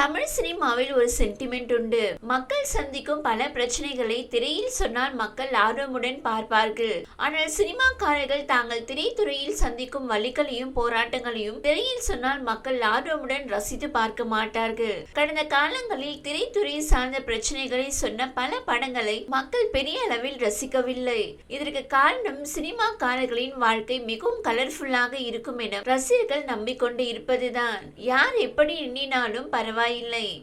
தமிழ் சினிமாவில் ஒரு சென்டிமெண்ட் உண்டு. மக்கள் சந்திக்கும் பல பிரச்சனைகளை திரையில் சொன்னால் மக்கள் ஆர்வமுடன் பார்ப்பார்கள். ஆனால் சினிமாக்காரர்கள் தாங்கள் திரைத்துறையில் சந்திக்கும் வலிகளையும் போராட்டங்களையும் திரையில் சொன்னால் மக்கள் ஆர்வமுடன் ரசித்து பார்க்க மாட்டார்கள். கடந்த காலங்களில் திரைத்துறை சார்ந்த பிரச்சனைகளை சொன்ன பல படங்களை மக்கள் பெரிய அளவில் ரசிக்கவில்லை. இதற்கு காரணம் சினிமாக்காரர்களின் வாழ்க்கை மிகவும் கலர்ஃபுல்லாக இருக்கும் என ரசிகர்கள் நம்பிக்கொண்டு இருப்பதுதான். யார் எப்படி எண்ணினாலும் பரவாயில்லை,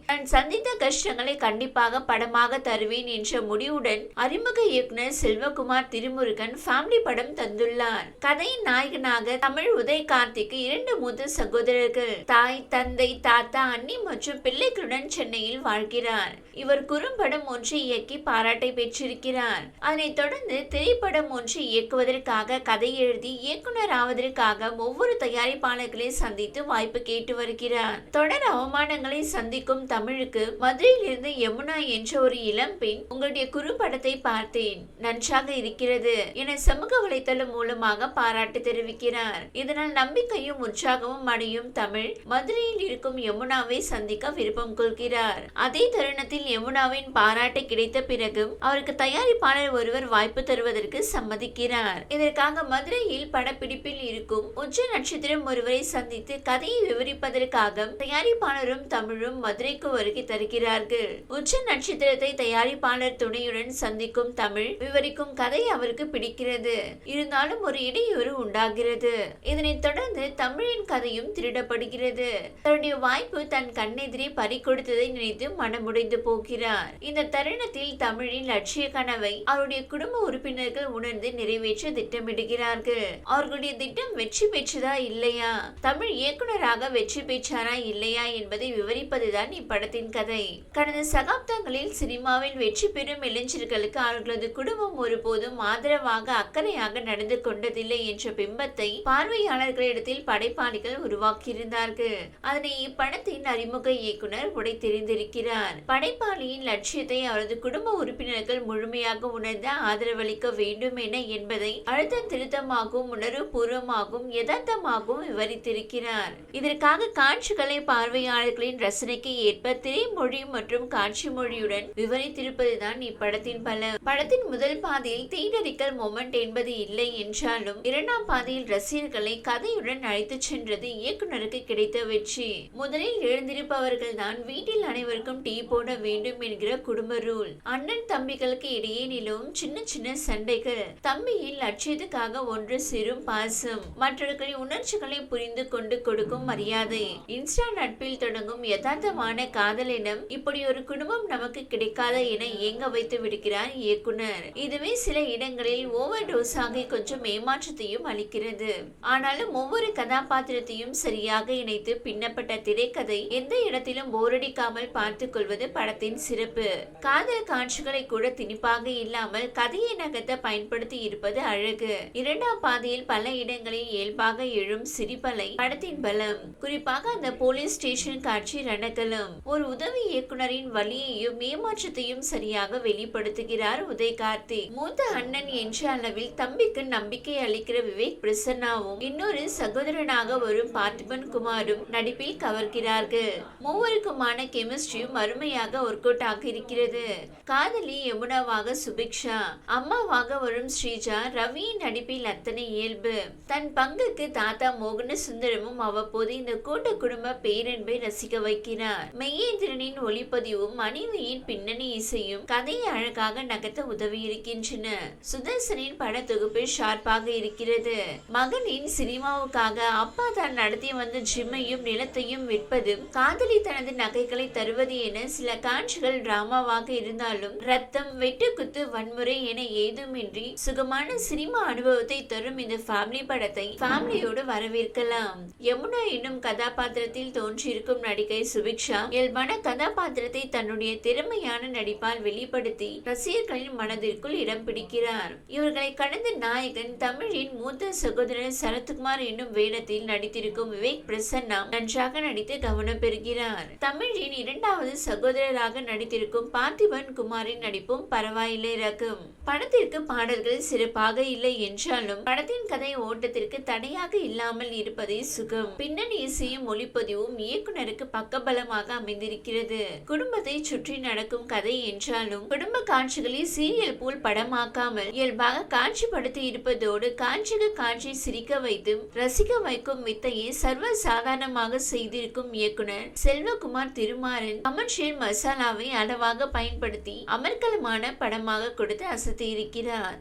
நான் சந்தித்த கஷ்டங்களை கண்டிப்பாக படமாக தருவேன் என்ற முடிவுடன் அறிமுக இயக்குனர் செல்வகுமார் திருமுருகன் ஃபேமிலி படம் தந்துள்ளார். கதையின் நாயகனாக தமிழ் உதய் கார்த்திக்கு 2 மூத்த சகோதரர்கள், தாய், தந்தை, தாத்தா, அண்ணி மற்றும் பிள்ளைகளுடன் சென்னையில் வாழ்கிறார். இவர் குறும்படம் ஒன்றை இயக்கி பாராட்டை பெற்றிருக்கிறார். அதனைத் தொடர்ந்து திரைப்படம் ஒன்று இயக்குவதற்காக கதை எழுதி இயக்குனர் ஆவதற்காக ஒவ்வொரு தயாரிப்பாளர்களை சந்தித்து வாய்ப்பு கேட்டு வருகிறார். தொடர் அவமானங்களை சந்திக்கும் தமிழுக்கு மதுரையில் இருந்து யமுனா என்ற ஒரு இளம்பெண், உங்களுடைய குறும்படத்தை பார்த்தேன், நன்றாக இருக்கிறது என சமூக வலைதளம் மூலமாக பாராட்டு தெரிவிக்கிறார். இதனால் நம்பிக்கையும் உற்சாகமும் அடையும் தமிழ் மதுரையில் இருக்கும் யமுனாவை சந்திக்க விருப்பம் கொள்கிறார். அதே தருணத்தில் யமுனாவின் பாராட்டு கிடைத்த பிறகும் அவருக்கு தயாரிப்பாளர் ஒருவர் வாய்ப்பு தருவதற்கு சம்மதிக்கிறார். இதற்காக மதுரையில் படப்பிடிப்பில் இருக்கும் உச்ச நட்சத்திரம் ஒருவரை சந்தித்து கதையை விவரிப்பதற்காக தயாரிப்பாளரும் தமிழும் மதுரைக்கு வருகை தருகிறார்கள். உச்ச நட்சத்திரத்தை தயாரிப்பாளர் துணையுடன் சந்திக்கும் தமிழ் விவரிக்கும் கதை அவருக்கு பிடிக்கிறது. இருந்தாலும் ஒரு இடையூறு உண்டாகிறது. இதனைத் தொடர்ந்து தமிழின் கதையும் திருடப்படுகிறது. தன்னுடைய வாய்ப்பு தன் கண்ணெதிரே பறிகொடுத்ததை நினைத்து மனமுடைந்து போகிறார். இந்த தருணத்தில் தமிழின் லட்சிய கனவை அவருடைய குடும்ப உறுப்பினர்கள் உணர்ந்து நிறைவேற்ற திட்டமிடுகிறார்கள். அவர்களுடைய திட்டம் வெற்றி பெற்றதா இல்லையா, தமிழ் இயக்குனராக வெற்றி பெற்றாரா இல்லையா என்பதை விவரிப்பதுதான் இப்படத்தின் கதை. கடந்த சகாப்தங்களில் சினிமாவில் வெற்றி பெறும் இளைஞர்களுக்கு அவர்களது குடும்பம் ஒருபோதும் ஆதரவாக அக்கறையாக நடந்து கொண்டதில்லை என்ற பிம்பத்தை பார்வையாளர்களிடத்தில் படைப்பாளிகள் உருவாக்கியிருந்தார்கள். அதனை இப்படத்தின் அறிமுக இயக்குனர் உடைத்தெறிந்திருக்கிறார். படைப்பாளியின் லட்சியத்தை அவரது குடும்ப உறுப்பினர்கள் முழுமையாக உணர்ந்து ஆதரவளிக்க வேண்டும் என என்பதை அழுத்த திருத்தமாகவும் உணர்வுபூர்வமாகவும் யதார்த்தமாகவும் விவரித்திருக்கிறார். இதற்காக காட்சிகளை பார்வையாளர்களின் ரசனைக்கு ஏற்ப திரைமொழி மற்றும் காட்சி மொழியுடன் விவரித்திருப்பதுதான் இப்படத்தின் பலம். படத்தின் முதல் பாதையில் தீண்டரிக்கல் மொமெண்ட் என்பது இல்லை என்றாலும் இரண்டாம் பாதையில் ரசிகர்களை கதையுடன் அழைத்து சென்றது இயக்குனருக்கு கிடைத்த வெற்றி. முதலில் எழுந்திருப்பவர்கள் தான் வீட்டில் அனைவருக்கும் டீ போட வேண்டும் என்கிற குடும்ப ரூல். அண்ணன் தம்பிகளுக்கு இடையே நிலவும் சின்ன சின்ன சண்டைகள், தம்பியின் லட்சியத்துக்காக ஒன்று சேரும் பாசம், மற்றவர்களின் உணர்ச்சிகளை புரிந்து கொண்டு கொடுக்கும் மரியாதை, இன்ஸ்டா நட்பில் தொடங்கும் யதார்த்தமான காதல் எனும் இப்படி ஒரு குடும்பம் நமக்கு கிடைக்காத என ஏங்க வைத்து விடுகிறார் இயக்குனர். இதுவே சில இடங்களில் ஓவர் டோஸ் ஆகி கொஞ்சம் ஏமாற்றத்தையும் அளிக்கிறது. ஆனாலும் ஒவ்வொரு கதாபாத்திரத்தையும் சரியாக இணைத்து பின்னப்பட்ட திரைக்கதை எந்த இடத்திலும் போரடிக்காமல் பார்த்துக் கொள்வது படத்தின் சிறப்பு. காதல் காட்சிகளை கூட திணிப்பாக இல்லாமல் கதையை நகர்த்த பயன்படுத்தி இருப்பது அழகு. இரண்டாம் பாதையில் பல இடங்களில் இயல்பாக எழும் சிரிப்பலை படத்தின் பலம். குறிப்பாக அந்த போலீஸ் ஸ்டேஷன் காட்சி ரணகலம். ஒரு உதவி இயக்குனரின் வலியையும் ஏமாற்றத்தையும் சரியாக வெளிப்படுத்துகிறார் உதய் கார்த்திக். மூத்த அண்ணன் என்ற அளவில் தம்பிக்கு நம்பிக்கை அளிக்கிற விவேக் பிரசன்னாவும் இன்னொரு சகோதரனாக வரும் பார்த்திபன் குமாரும் நடிப்பில் கவர்கிறார்கள். மூவருக்குமான கெமிஸ்ட்ரியும் அருமையாக ஒர்க் அவுட் ஆகி இருக்கிறது. காதலி யமுனாவாக சுபிக்ஷா, அம்மாவாக வரும் ஸ்ரீஜா, ரவியின் நடிப்பில் அத்தனை இயல்பு. தன் பங்குக்கு தாத்தா மோகன சுந்தரமும் அவ்வப்போது இந்த கூட்ட குடும்ப பேரன்பை ரசிக்க வைக்கிறார். மெய்யேந்திரனின் ஒளிப்பதிவும் மனைவியின் பின்னணி இசையும் கதையை அழகாக நகர்த்த உதவி இருக்கின்றன. சுதர்சனின் பட தொகுப்பு ஷார்ப்பாக இருக்கிறது. மகனின் சினிமாவுக்காக அப்பா தான் நடத்தி வந்த ஜிம்மையும் நிலத்தையும் விற்பதும், காதலி தனது நகைகளை தருவது என சில காட்சிகள் டிராமாவாக இருந்தாலும் ரத்தம், வெட்டுக்குத்து, வன்முறை என ஏதுமின்றி சுகமான சினிமா அனுபவத்தை தரும் இந்த ஃபேமிலி படத்தை ஃபேமிலியோடு வரவேற்கலாம். யமுனா என்னும் கதாபாத்திரத்தில் தோன்றியிருக்கும் நடிகை சுபிக்ஷா இயல்பான கதாபாத்திரத்தை தன்னுடைய திறமையான நடிப்பால் வெளிப்படுத்தி ரசிகர்களின் மனதிற்குள் இடம் பிடிக்கிறார். இவர்களை கடந்த நாயகன் தமிழின் மூத்த சகோதரர் சரத்குமார் என்னும் வேடத்தில் நடித்திருக்கும் விவேக் பிரசன்னா நன்றாக நடித்து கவனம் பெறுகிறார். தமிழின் இரண்டாவது சகோதரராக நடித்திருக்கும் பார்த்திபன் குமாரின் நடிப்பும் பரவாயில்லை ரகம். படத்திற்கு பாடல்கள் சிறப்பாக இல்லை என்றாலும் படத்தின் கதை ஓட்டத்திற்கு தடையாக இல்லாமல் இருப்பதே சுகம். பின்னணி இசையும் ஒளிப்பதிவும் இயக்குனருக்கு பக்க பக்கபலமாக அமைந்திருக்கிறது. குடும்பத்தை சுற்றி நடக்கும் கதை என்றாலும் குடும்ப காட்சிகளை சீரியல் போல் படமாக்காமல் இயல்பாக காட்சிப்படுத்தி இருப்பதோடு காட்சிக்கு காட்சி சிரிக்க வைத்து ரசிக்க வைக்கும் வித்தையை சர்வ சாதாரணமாக செய்திருக்கும் இயக்குனர் செல்வகுமார் திருமாறன் கமர்ஷியல் மசாலாவை அளவாக பயன்படுத்தி அமர்க்கலமான படமாக கொடுத்து அசத்தி இருக்கிறார்.